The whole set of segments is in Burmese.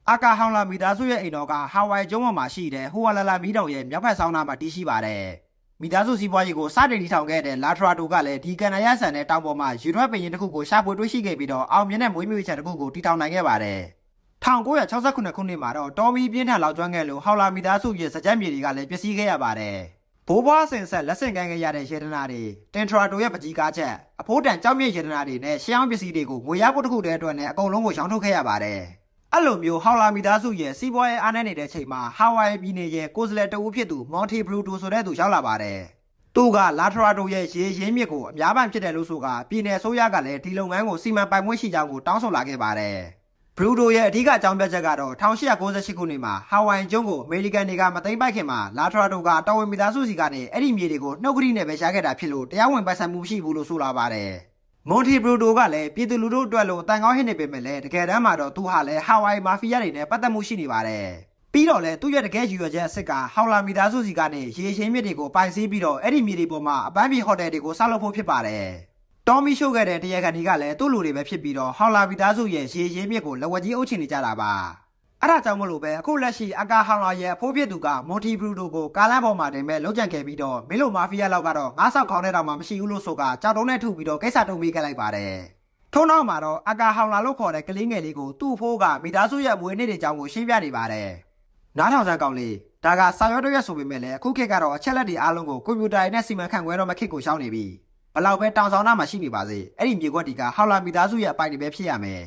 အာကာဟောင်လာမီသားစုရဲ့အိမ်တော်ကဟာဝိုင်ကျွန်းပေါ်မှာရှိတဲ့ဟိုဝါလာလာမီတောင်ရဲ့မြောက်ဘက်ဆောင်းနားမှာတည်ရှိပါတယ်။မိသားစုစီးပွားရေးကိုစတင်တည်ထောင်ခဲ့တဲ့လာထရာတိုကလည်းဒီကန်နာရဆန်တဲ့တောင်ပေါ်မှာရေထွက်ပင်ရင်တစ်ခုကိုရှာဖွေတွေ့ရှိခဲ့ပြီးတော့အောင်မြင်တဲ့မွေးမြူရေးချန်တစ်ခုကိုတည်ထောင်နိုင်ခဲ့ပါတယ်။1968ခုနှစ်မှာတော့တော်မီပြင်းထန်လောက်ကျွမ်းခဲ့လို့ဟောင်လာမီသားစုရဲ့စကြက်မြေတွေကလည်းပျက်စီးခဲ့ရပါတယ်။ဘိုးဘွားဆင်ဆက်လက်ဆင့်ကမ်းခဲ့ရတဲ့ရေဒနာတွေတင်ထရာတိုရဲ့ပကြီးကားချက်အဖိုးတန်ကြောက်မြင့်ရေဒနာတွေနဲ့ရှေးအောင်ပစ္စည်းတွေကိုငွေရဖို့တစ်ခုတည်းအတွက်နဲ့အကုန်လုံးကိုရောင်းထုတ်ခဲ့ရပါတယ်။အဲ့လိုမျိုးဟောင်လာမီသားစုရဲ့စီးပွားရေးအားနည်းနေတဲ့ချိန်မှာဟာဝိုင်ပြည်နယ်ရဲ့ကိုယ်စားလှယ်တဦးဖြစ်သူမော်တီဘရူတိုဆိုတဲ့သူရောက်လာပါတယ်။သူကလာထရာတိုရဲ့ရေရင်းမြစ်ကိုအများပိုင်းဖြစ်တယ်လို့ဆိုကပြည်နယ်ဆိုရကလည်းဒီလုပ်ငန်းကိုစီမံပိုင်ခွင့်ရှိကြောင်းကိုတောင်းဆိုလာခဲ့ပါတယ်။ဘရူတိုရဲ့အဓိကအကြောင်းပြချက်ကတော့1898ခုနှစ်မှာဟာဝိုင်ကျွန်းကိုအမေရိကန်တွေကမသိမ်းပိုက်ခင်မှာလာထရာတိုကတော်ဝင်မီသားစုစီကနေအဲ့ဒီမြေတွေကိုနှုတ်ကတိနဲ့ပဲရှားခဲ့တာဖြစ်လို့တရားဝင်ပိုင်ဆိုင်မှုမရှိဘူးလို့ဆိုလာပါတယ်။မွန်တီဘရူတိုကလည်းပြည်သူလူထုအတွက်လို့အတန်ကောင်းဟစ်နေပေမဲ့လည်းတကယ်တမ်းမှာတော့သူဟာလည်းဟာဝိုင်မာဖီးယားတွေနဲ့ပတ်သက်မှုရှိနေပါတယ်။ပြီးတော့လည်းသူ့ရဲ့တကယ်ရည်ရွယ်ချက်အစ်စ်ကဟောင်လာမီသားစုစီကနေရေရှင်းမြစ်တွေကိုပိုင်စည်းပြီးတော့အဲ့ဒီမြေတွေပေါ်မှာအပန်းဖြေဟိုတယ်တွေကိုဆောက်လုပ်ဖို့ဖြစ်ပါတယ်။တော်မီရှိုးခဲ့တဲ့တရားခံတွေကလည်းသူ့လူတွေပဲဖြစ်ပြီးတော့ဟောင်လာမီသားစုရဲ့ရေရှင်းမြစ်ကိုလက်ဝဲကြီးအုပ်ချနေကြတာပါ။အဲ့ဒါကြောင့်မလို့ပဲအခုလက်ရှိအာကာဟောင်လာရဲ့အဖိုးဖြစ်သူကမွန်တီဘရူတိုကိုကားလမ်းပေါ်မှာတင်မဲ့လုံးကြံခဲ့ပြီးတော့မင်းလိုမာဖီးယားလောက်ကတော့ငါးဆောက်ခေါင်းတဲ့တောင်မှမရှိဘူးလို့ဆိုကကြောက်တုံးနဲ့ထုပြီးတော့ကိစ္စတုံးပေးခဲ့လိုက်ပါတယ်။ထို့နောက်မှာတော့အာကာဟောင်လာလို့ခေါ်တဲ့ကလေးငယ်လေးကိုသူ့အဖိုးကမိသားစုရဲ့မွေးနေ့တွေအကြောင်းကိုရှင်းပြနေပါတယ်။နားထောင်စမ်းကောင်းလေးဒါကစာရွက်တစ်ရွက်ဆိုပေမဲ့လည်းအခုခေတ်ကတော့အချက်လက်တွေအားလုံးကိုကွန်ပျူတာနဲ့စီမံခန့်ခွဲတော့မခေတ်ကိုရှောင်းနေပြီဘလောက်ပဲတောင်ဆောင်နာမှာရှိနေပါစေအဲ့ဒီမြေခွက်တီကဟောင်လာမီသားစုရဲ့အပိုင်တွေပဲဖြစ်ရမယ်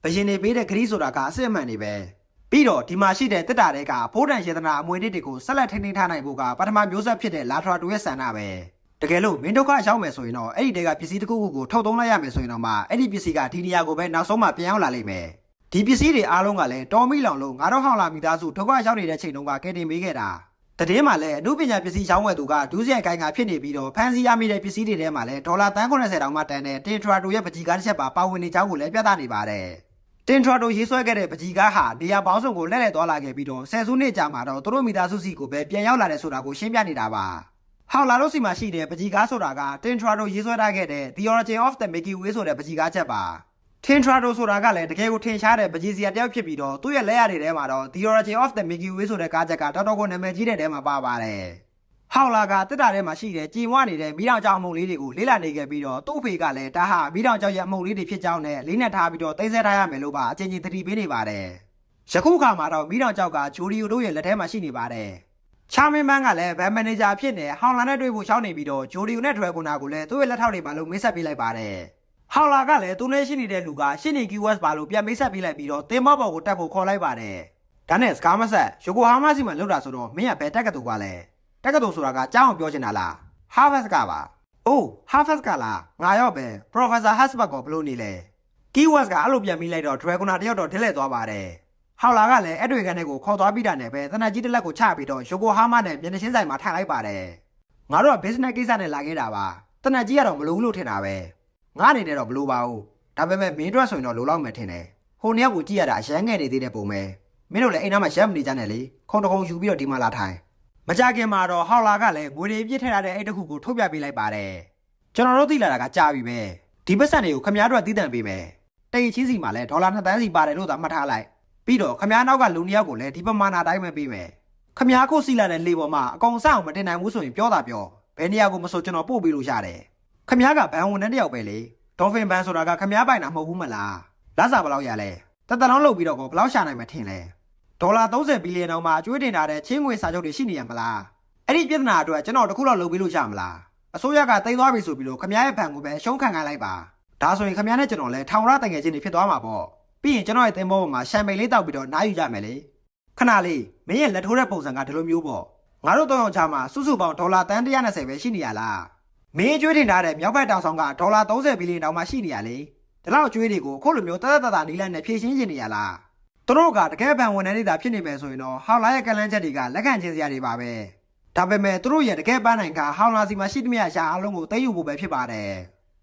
ဘရင်တွေပေးတဲ့ဂရီးဆိုတာကအစစ်အမှန်တွေပဲပြီးတော့ဒီမှာရှိတဲ့တစ်တာတွေကဖိုးတန်ရေသနာအမွေနေ့တွေကိုဆက်လက်ထိန်းသိမ်းထားနိုင်ဖို့ကပထမမျိုးဆက်ဖြစ်တဲ့လာထရာတိုရဲ့ဆန္ဒပဲတကယ်လို့မင်းဒုက္ခရောက်မယ်ဆိုရင်တော့အဲ့ဒီတဲကပစ္စည်းတစ်ခုခုကိုထုတ်သုံးလိုက်ရမယ်ဆိုရင်တော့မှအဲ့ဒီပစ္စည်းကဒီနေရာကိုပဲနောက်ဆုံးမှပြန်ရောက်လာလိမ့်မယ်ဒီပစ္စည်းတွေအားလုံးကလည်းတော်မီလောင်လို့ငါတို့ဟောင်လာမီသားစုဒုက္ခရောက်နေတဲ့ချိန်တုန်းကကဲတင်ပေးခဲ့တာတည်င်းမှာလည်းအမှုပညာပစ္စည်းရောင်းဝယ်သူကဒူးစရိုက်ကိုင်းကဖြစ်နေပြီးတော့ဖန်စီရမိတဲ့ပစ္စည်းတွေထဲမှာလည်းဒေါ်လာ390တောင်မှတန်တဲ့တင်ထရာတိုရဲ့ပကြီးကားတစ်ချက်ပါဝင်နေကြောင်းကိုလည်းပြသနေပါတယ်တင်ထရာတိုရေးဆွဲခဲ့တဲ့ပကြီးကားဟာနေရာပေါင်းစုံကိုလှည့်လည်သွားလာခဲ့ပြီးတော့ဆယ်စုနှစ်ကြာမှာတော့သူတို့မိသားစုစီကိုပဲပြန်ရောက်လာတယ်ဆိုတာကိုရှင်းပြနေတာပါဟောင်လာတို့စီမှာရှိတဲ့ပကြီးကားဆိုတာကတင်ထရာတိုရေးဆွဲထားခဲ့တဲ့ The Origin of the Milky Way ဆိုတဲ့ပကြီးကားချက်ပါထင်ထရာတိုဆိုတာကလည်းတကယ်ကိုထင်ရှားတဲ့ပကြီးစရာတယောက်ဖြစ်ပြီးတော့သူ့ရဲ့လက်ရတွေထဲမှာတော့ The Origin of the Milky Way ဆိုတဲ့ကားချက်ကတော်တော်ကိုနာမည်ကြီးတဲ့ထဲမှာပါပါတယ်။ဟောင်လာကတစ်တာထဲမှာရှိတဲ့ကြည်ဝနေတဲ့မီးတောင်ကြောင်အမှုန့်လေးတွေကိုလေးလာနေခဲ့ပြီးတော့သူ့အဖေကလည်းဒါဟာမီးတောင်ကြောင်ရဲ့အမှုန့်လေးတွေဖြစ်ကြောင်းနဲ့လေးနဲ့ထားပြီးတော့သိမ်းဆည်းထားရမယ်လို့ပါအချင်းချင်းသတိပေးနေပါတယ်။ယခုခါမှာတော့မီးတောင်ကြောက်ကဂျိုရီယိုတို့ရဲ့လက်ထဲမှာရှိနေပါတယ်။ချာမင်းဘန်းကလည်းဘန်မန်နေဂျာဖြစ်နေဟောင်လာနဲ့တွေ့ဖို့ရှောင်းနေပြီးတော့ဂျိုရီယိုနဲ့ဒရဂွန်နာကိုလည်းသူ့ရဲ့လက်ထောက်တွေပါလို့မိတ်ဆက်ပေးလိုက်ပါတယ်။ဟောင်လာကလည်းသူနဲ့ရှိနေတဲ့လူကရှင်းနေ QS ပါလို့ပြန်မိတ်ဆက်ပေးလိုက်ပြီးတော့တင်မော့ဘော်ကိုတက်ဖို့ခေါ်လိုက်ပါတယ်။ဒါနဲ့စကားမဆက်ယိုကိုဟာမာစီမှာလောက်တာဆိုတော့မင်းကဘယ်တက်ကတူပါလဲ။တက်ကတူဆိုတာကကြားအောင်ပြောချင်တာလား။ Harvard ကပါ။အိုး Harvard ကလား။ငါရောပဲ Professor Hasberg ကဘလို့နေလဲ။ QS ကအဲ့လိုပြန်ပြီးလိုက်တော့ Dragon တယောက်တော့ဒစ်လဲသွားပါတယ်။ဟောင်လာကလည်းအဲ့တွေကနေကိုခေါ်သွားပြီးတာနဲ့ပဲတနက်ကြီးတစ်လက်ကိုချပြီးတော့ယိုကိုဟာမာနဲ့မျက်နှာချင်းဆိုင်မှာထိုင်လိုက်ပါတယ်။ငါတို့က business ကိစ္စနဲ့လာခဲ့တာပါ။တနက်ကြီးကတော့မလို့လို့ထင်တာပဲ။ငါအနေနဲ့တော့ဘလို့ပါဘူးဒါပေမဲ့မင်းတို့ဆိုရင်တော့လိုလောက်မယ်ထင်တယ်ဟိုနှစ်ယောက်ကိုကြည့်ရတာအရန်ငယ်နေသေးတဲ့ပုံပဲမင်းတို့လည်းအိမ်သားမှာရက်မနေကြနဲ့လေခုံတခုံယူပြီးတော့ဒီမှာလာထိုင်မကြခင်မှာတော့ဟောင်လာကလည်းငွေတွေပြည့်ထည့်ထားတဲ့အိတ်တစ်ခုကိုထုတ်ပြပေးလိုက်ပါတယ်ကျွန်တော်တို့သိလာတာကကြားပြီပဲဒီပတ်စံတွေကိုခမားတို့ကတည်တံ့ပေးမယ်တိတ်ချင်းစီမှာလည်းဒေါ်လာ2သန်းစီပါတယ်လို့သာမှတ်ထားလိုက်ပြီးတော့ခမားနောက်ကလူနှစ်ယောက်ကိုလည်းဒီပမာဏတိုင်းပဲပေးမယ်ခမားခုစီလာတဲ့လေပေါ်မှာအကောင်စအောင်မတင်နိုင်ဘူးဆိုရင်ပြောတာပြောဘယ်နေရာကိုမဆိုကျွန်တော်ပို့ပေးလို့ရတယ်ခမားကဘန်ဝန်နဲ့တယောက်ပဲလေဒေါ်ဖင်ဘန်ဆိုတာကခမားပိုင်တာမဟုတ်ဘူးမလားလစာဘယ်လောက်ရလဲတတလုံးလုပ်ပြီးတော့ဘယ်လောက်ရှာနိုင်မှထင်လဲဒေါ်လာ30ဘီလီယံတောင်မှအကျွေးတင်ထားတဲ့ချင်းငွေစာချုပ်တွေရှိနေရမလားအဲ့ဒီပြဿနာအတွက်ကျွန်တော်တခုတော့လုပ်ပေးလို့ရမလားအစိုးရကတိတ်သွားပြီဆိုပြီးတော့ခမားရဲ့ဘန်ကိုပဲရှုံးခံခိုင်းလိုက်ပါဒါဆိုရင်ခမားနဲ့ကျွန်တော်လည်းထောင်ရတငယ်ချင်းတွေဖြစ်သွားမှာပေါ့ပြီးရင်ကျွန်တော်ရဲ့သင်္ဘောပေါ်မှာရှမ်ပိန်လေးတောက်ပြီးတော့နားယူကြမယ်လေခဏလေးမင်းရဲ့လက်ထိုးတဲ့ပုံစံကဒီလိုမျိုးပေါ့ငါတို့3ယောက်ချာမှာစုစုပေါင်းဒေါ်လာ120ပဲရှိနေရလားမင်းအကျွေးတင်ထားတဲ့မြောက်ဘက်တောင်ဆောင်ကဒေါ်လာ30ဘီလီယံတောင်မှရှိနေရလေဒီလောက်အကျွေးတွေကိုအခုလိုမျိုးတသက်နီးလန်းနဲ့ဖြည့်ရှင်းနေရလားသူတို့ကတကယ်ဘန်ဝန်ထမ်းတွေသာဖြစ်နေမယ်ဆိုရင်တော့ဟောင်လာရဲ့ကလန်းချက်တွေကလက်ခံချင်းစရာတွေပါပဲဒါပေမဲ့သူတို့ရဲ့တကယ်ပန်းနိုင်ကဟောင်လာစီမှာရှိသမျှရှာအလုံးကိုသိမ်းယူဖို့ပဲဖြစ်ပါတယ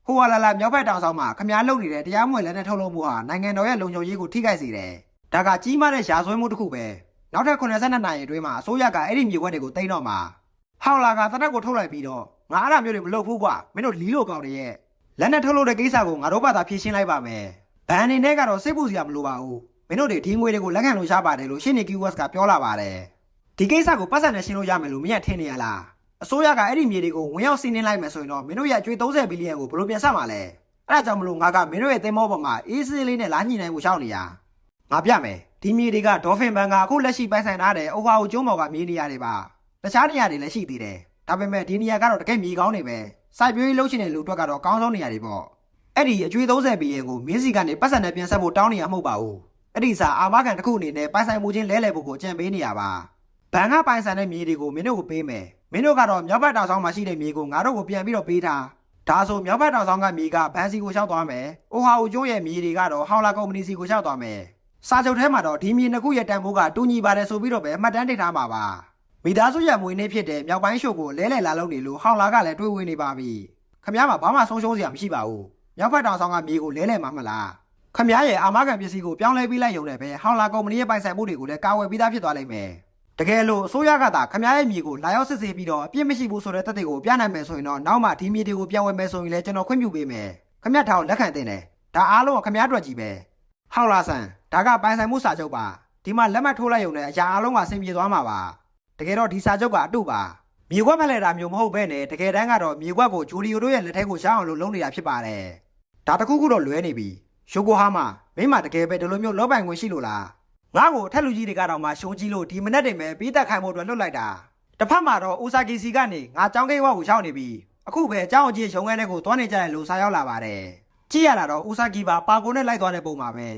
်ဟိုဟာလာမြောက်ဘက်တောင်ဆောင်မှာခမားလုံနေတဲ့တရားမဝင်လက်နဲ့ထုတ်လုပ်မှုဟာနိုင်ငံတော်ရဲ့လုံခြုံရေးကိုထိခိုက်စေတယ်ဒါကကြီးမားတဲ့ရာဇဝတ်မှုတစ်ခုပဲနောက်ထပ်82နာရီအတွင်းမှာအစိုးရကအဲ့ဒီမြေခွက်တွေကိုသိမ်းတော့မှာဟောင်လာကတနက်ကိုထုတ်လိုက်ပြီးတော့ငါအဲ့ဒါမျိုးတွေမလုပ်ဘူးကွာမင်းတို့လီလို့ကောင်းတယ်ရဲ့လက်နဲ့ထုတ်လို့တဲ့ကိစ္စကိုငါတို့ဘာသာဖြေရှင်းလိုက်ပါမယ်ဘန်အနေနဲ့ကတော့စိတ်ပူစရာမလိုပါဘူး မင်းတို့တွေဒီငွေတွေကိုလက်ခံလို့ရပါတယ်လို့ရှင်းနေ keywords ကပြောလာပါတယ်ဒီကိစ္စကိုပတ်စံနဲ့ရှင်းလို့ရမယ်လို့မင်းရထင်နေရလားအစိုးရကအဲ့ဒီမြေတွေကိုဝင်ရောက်စီးနင်းလိုက်မယ်ဆိုရင်တော့မင်းတို့ရဲ့အကျွေး30ဘီလီယံကိုဘယ်လိုပြန်ဆမှာလဲအဲ့ဒါကြောင့်မလို့ငါကမင်းတို့ရဲ့သင်္ဘောပေါ်မှာအေးဆေးလေးနဲ့လာညှိနှိုင်းဖို့ရှောက်နေရငါပြမယ်ဒီမြေတွေကဒေါ်ဖင်ဘန်ကအခုလက်ရှိပိုင်ဆိုင်ထားတဲ့အိုဟာအိုကျွန်းပေါ်ကမြေနေရာတွေပါတခြားနေရာတွေလည်းရှိသေးတယ်ဒါပေမဲ့ဒီနေရာကတော့တကယ်မြေကောင်းနေပဲစိုက်ပျိုးရေးလုပ်ချင်တဲ့လူတွေကတော့ကောင်းဆုံးနေရာတွေပေါ့အဲ့ဒီအကျွေး30ဘီလီယံကိုမင်းစီကနေပတ်စံနဲ့ပြန်ဆက်ဖို့တောင်းနေရမဟုတ်ပါဘူးအဲ့ဒီစာအာမခံတစ်ခုအနေနဲ့ပိုင်ဆိုင်မှုချင်းလဲလှယ်ဖို့ကိုအကြံပေးနေရပါဘန်ကပိုင်ဆိုင်တဲ့မြေတွေကိုမင်းတို့ကိုပေးမယ်မင်းတို့ကတော့မြောက်ဘက်တောင်ဆောင်မှာရှိတဲ့မြေကိုငါတို့ကိုပြန်ပြီးတော့ပေးထားဒါဆိုမြောက်ဘက်တောင်ဆောင်ကမြေကဘန်စီကိုလျှောက်သွားမယ်အိုဟာအိုကျွန်းရဲ့မြေတွေကတော့ဟောင်လာကုမ္ပဏီစီကိုလျှောက်သွားမယ်စာချုပ်ထဲမှာတော့ဒီမြေနှစ်ခုရဲ့တန်ဖိုးကတူညီပါတယ်ဆိုပြီးတော့ပဲအမှတ်တမ်းတင်ထားမှာပါမိသားစုရဲ့မွေးနေ့ဖြစ်တဲ့မြောက်ပိုင်းရှို့ကိုလဲလှယ်လာလုပ်နေလို့ဟောင်လာကလည်းတွေးဝေးနေပါပြီခမ ्या မှာဘာမှဆုံးရှုံးစရာမရှိပါဘူးမြောက်ဘက်တောင်ဆောင်ကမြေကိုလဲလှယ်မှာမလားခမ ्या ရဲ့အာမခံပစ္စည်းကိုပြောင်းလဲပေးလိုက်ရုံနဲ့ပဲဟောင်လာကုမ္ပဏီရဲ့ပိုင်ဆိုင်မှုတွေကိုလည်းကာဝယ်ပြီးသားဖြစ်သွားလိမ့်မယ်တကယ်လို့အစိုးရကသာခမ ्या ရဲ့မြေကိုလာရောက်စစ်ဆေးပြီးတော့အပြစ်မရှိဘူးဆိုတဲ့သက်သေကိုပြနိုင်မယ်ဆိုရင်တော့နောက်မှဒီမြေတွေကိုပြန်ဝယ်မယ်ဆိုရင်လည်းကျွန်တော်ခွင့်ပြုပေးမယ်ခမ ्या ထောင်လက်ခံတင်တယ်ဒါအားလုံးကခမ ्या အတွက်ကြီးပဲဟောင်လာဆန်ဒါကပိုင်ဆိုင်မှုစာချုပ်ပါဒီမှာလက်မှတ်ထိုးလိုက်ရုံနဲ့အရာအားလုံးကဆင်ပြေသွားမှာပါတကယ်တော့ဒီစာချုပ်ကအတုပါမြေခွက်ဖက်လဲတာမျိုးမဟုတ်ဘဲနဲ့တကယ်တမ်းကတော့မြေခွက်ကိုဂျူလီယိုတို့ရဲ့လက်ထဲကိုရှောင်းအောင်လုပ်နေတာဖြစ်ပါတယ်ဒါတခုခုတော့လွဲနေပြီယိုကိုဟာမာမင်းမတကယ်ပဲဒီလိုမျိုးလောပိုင်ခွင့်ရှိလို့လားငါ့ကိုအထက်လူကြီးတွေကတော့မှရှုံးကြီးလို့ဒီမနေ့တည်းပဲပြီးသက်ခိုင်ဖို့အတွက်လွတ်လိုက်တာတစ်ဖက်မှာတော့အိုဆာကီစီကနေငါចောင်းကိန်းဝါကိုရှောင်းနေပြီအခုပဲအเจ้าအကြီးရုံးခန်းထဲကိုသွားနေကြတဲ့လူစားရောက်လာပါတယ်ကြည့်ရတာတော့အိုဆာကီပါကိုနဲ့လိုက်သွားတဲ့ပုံပါပဲ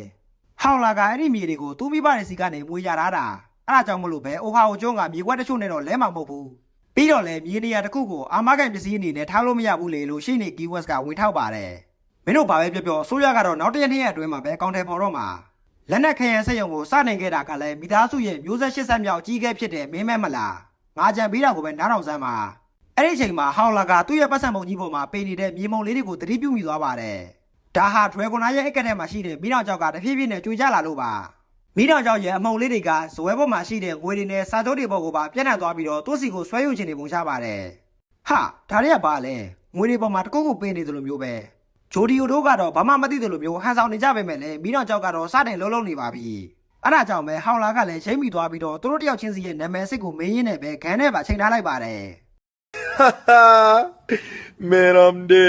ဟောင်လာကအဲ့ဒီမြေတွေကိုသူ့မိဘတွေစီကနေမွေးရတာအဲ့ဒါကြောင့်မလို့ပဲအိုဟာအိုကျွန်းကမြေခွက်တချို့နဲ့တော့လဲမှာမဟုတ်ဘူးပြီးတော့လည်းမြေနေရာတစ်ခုကိုအာမခံပစ္စည်းအနေနဲ့ထားလို့မရဘူးလေလို့ရှင်းနေ keywords ကဝင်ထောက်ပါတယ်မင်းတို့ဘာပဲပြောပြောအစိုးရကတော့နောက်တစ်ရက်နှစ်ရက်အတွင်းမှာပဲအကောင့်ထဲပေါ်တော့မှာလက်နက်ခရံစက်ရုံကိုစတင်ခဲ့တာကလည်းမိသားစုရဲ့မျိုးဆက်80မြောက်ကြီးခဲ့ဖြစ်တဲ့မင်းမဲမလားငါကြံပြီးတာကိုပဲနားထောင်စမ်းပါအဲ့ဒီအချိန်မှာဟောင်လာကသူ့ရဲ့ပတ်စံပုံကြီးပေါ်မှာပေးနေတဲ့မြေမုံလေးတွေကိုသတိပြုမိသွားပါတယ်ဒါဟာဒရဂွန်နာရဲ့အက်ကထဲမှာရှိတဲ့မိတော်ကြောက်ကတဖြည်းဖြည်းနဲ့ကြွေကြလာလို့ပါမိတော်ကြောက်ရဲ့အမုံလေးတွေကဇွဲပေါ်မှာရှိတဲ့ငွေတွေနဲ့စာချုပ်တွေပေါ်ကိုပါပြန့်နှံ့သွားပြီးတော့သူ့စီကိုဆွဲယူချင်နေပုံရပါတယ်ဟာဒါတွေကဘာလဲငွေတွေပေါ်မှာတကုတ်ကုတ်ပေးနေသလိုမျိုးပဲဂျိုဒီယိုတို့ကတော့ဘာမှမသိသလိုမျိုးဟန်ဆောင်နေကြပဲမဲ့လေမိတော်ကြောက်ကတော့စတင်လုံးလုံးနေပါပြီအဲ့ဒါကြောင့်ပဲဟောင်လာကလည်းချိန်မိသွားပြီးတော့သူတို့တယောက်ချင်းစီရဲ့နာမည်စစ်ကိုမင်းရင်းနဲ့ပဲခန်းထဲမှာချိန်ထားလိုက်ပါတယ်Meram de